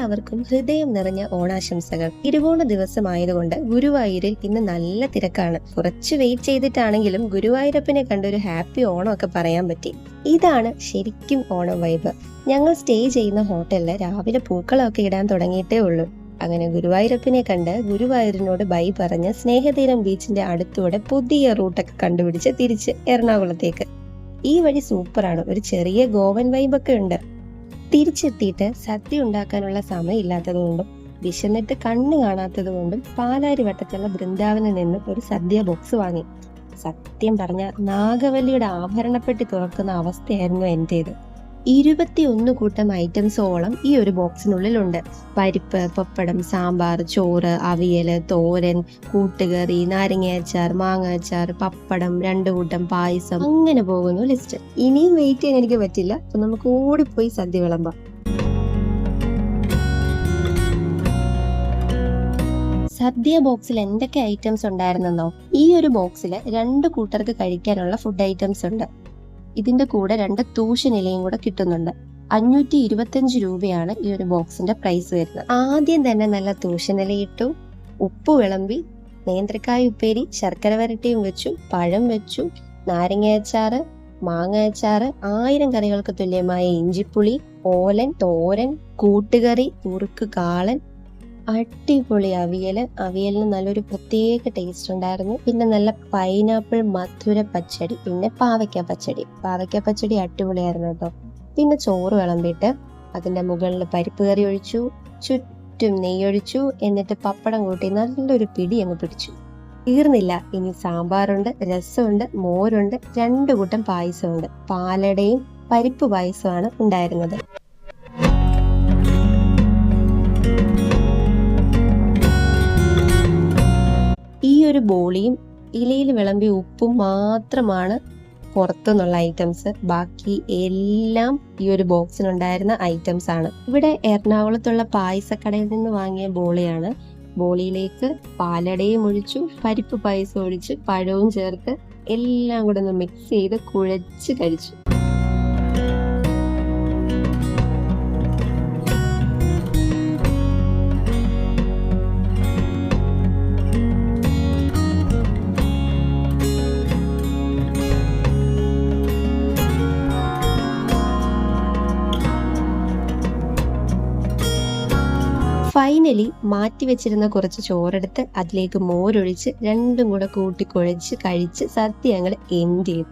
എല്ലാവർക്കും ഹൃദയം നിറഞ്ഞ ഓണാശംസകൾ. തിരുവോണ ദിവസമായതുകൊണ്ട് ഗുരുവായൂരിൽ ഇന്ന് നല്ല തിരക്കാണ്. കുറച്ച് വെയിറ്റ് ചെയ്തിട്ടാണെങ്കിലും ഗുരുവായൂരപ്പനെ കണ്ടൊരു ഹാപ്പി ഓണം ഒക്കെ പറയാൻ പറ്റി. ഇതാണ് ശരിക്കും ഓണം വൈബ്. ഞങ്ങൾ സ്റ്റേ ചെയ്യുന്ന ഹോട്ടലില് രാവിലെ പൂക്കളമൊക്കെ ഇടാൻ തുടങ്ങിയിട്ടേ ഉള്ളൂ. അങ്ങനെ ഗുരുവായൂരപ്പനെ കണ്ട് ഗുരുവായൂരിനോട് ബൈ പറഞ്ഞ് സ്നേഹതീരം ബീച്ചിന്റെ അടുത്തൂടെ പുതിയ റൂട്ടൊക്കെ കണ്ടുപിടിച്ച് തിരിച്ച് എറണാകുളത്തേക്ക്. ഈ വഴി സൂപ്പറാണ്. ഒരു ചെറിയ ഗോവൻ വൈബൊക്കെ ഉണ്ട്. തിരിച്ചെത്തിയിട്ട് സദ്യ ഉണ്ടാക്കാനുള്ള സമയമില്ലാത്തത് കൊണ്ടും വിശന്നിട്ട് കണ്ണ് കാണാത്തത് കൊണ്ടും പാലാരി വട്ടത്തുള്ള ബൃന്ദാവനിൽ നിന്ന് ഒരു സദ്യ ബോക്സ് വാങ്ങി. സത്യം പറഞ്ഞ നാഗവല്ലിയുടെ ആഭരണപ്പെട്ടി തുറക്കുന്ന അവസ്ഥയായിരുന്നു എന്റേത്. 21 കൂട്ടം ഐറ്റംസോളം ഈ ഒരു ബോക്സിനുള്ളിലുണ്ട്. പരിപ്പ്, പപ്പടം, സാമ്പാർ, ചോറ്, അവിയല്, തോരൻ, കൂട്ടുകറി, നാരങ്ങാച്ചാർ, മാങ്ങാച്ചാർ, പപ്പടം, 2 കൂട്ടം പായസം, അങ്ങനെ പോകുന്നു ലിസ്റ്റ്. ഇനിയും വെയിറ്റ് ചെയ്യാൻ എനിക്ക് പറ്റില്ല. അപ്പൊ നമുക്ക് ഓടിപ്പോയി സദ്യ വിളമ്പാം. സദ്യ ബോക്സിൽ എന്തൊക്കെ ഐറ്റംസ് ഉണ്ടായിരുന്നെന്നോ? ഈ ഒരു ബോക്സിൽ 2 കൂട്ടർക്ക് കഴിക്കാനുള്ള ഫുഡ് ഐറ്റംസ് ഉണ്ട്. ഇതിന്റെ കൂടെ 2 തൂഷൻ ഇലയും കൂടെ കിട്ടുന്നുണ്ട്. 525 രൂപയാണ് ഈ ഒരു ബോക്സിന്റെ പ്രൈസ് വരുന്നത്. ആദ്യം തന്നെ നല്ല തൂഷൻ ഇല ഇട്ടു, ഉപ്പ് വിളമ്പി, നേന്ത്രക്കായ ഉപ്പേരി, ശർക്കര വരട്ടിയും വെച്ചു, പഴം വെച്ചു, നാരങ്ങാച്ചാറ്, മാങ്ങാച്ചാറ്, 1000 കറികൾക്ക് തുല്യമായ ഇഞ്ചിപ്പുളി, ഓലൻ, തോരൻ, കൂട്ടുകറി, കുറുക്ക് കാളൻ, അടിപൊളി അവിയലിന് നല്ലൊരു പ്രത്യേക ടേസ്റ്റ് ഉണ്ടായിരുന്നു. പിന്നെ നല്ല പൈനാപ്പിൾ മധുര പച്ചടി, പിന്നെ പാവയ്ക്ക പച്ചടി അടിപൊളിയായിരുന്നു കേട്ടോ. പിന്നെ ചോറ് വിളമ്പിയിട്ട് അതിന്റെ മുകളിൽ പരിപ്പ് കറി ഒഴിച്ചു, ചുറ്റും നെയ്യൊഴിച്ചു, എന്നിട്ട് പപ്പടം കൂട്ടി നല്ലൊരു പിടി അങ്ങ് പിടിച്ചു. തീർന്നില്ല, ഇനി സാമ്പാറുണ്ട്, രസമുണ്ട്, മോരുണ്ട്, 2 കൂട്ടം പായസമുണ്ട്. പാലടയും പരിപ്പ് പായസമാണ് ഉണ്ടായിരുന്നത്. ഈ ഒരു ബോളിയും ഇലയിൽ വിളമ്പി ഉപ്പും മാത്രമാണ് പുറത്തുനിന്നുള്ള ഐറ്റംസ്. ബാക്കി എല്ലാം ഈ ഒരു ബോക്സിനുണ്ടായിരുന്ന ഐറ്റംസ് ആണ്. ഇവിടെ എറണാകുളത്തുള്ള പായസക്കടയിൽ നിന്ന് വാങ്ങിയ ബോളിയാണ്. ബോളിയിലേക്ക് പാലടയും ഒഴിച്ചു, പരിപ്പ് പായസം ഒഴിച്ച്, പഴവും ചേർത്ത് എല്ലാം കൂടെ ഒന്ന് മിക്സ് ചെയ്ത് കുഴച്ച് കഴിച്ചു. ഫൈനലി മാറ്റി വെച്ചിരുന്ന കുറച്ച് ചോറെടുത്ത് അതിലേക്ക് മോരൊഴിച്ച് 2ഉം കൂടെ കൂട്ടി കുഴച്ച് കഴിച്ച് സദ്യ ഞങ്ങൾ എൻഡ് ചെയ്തു.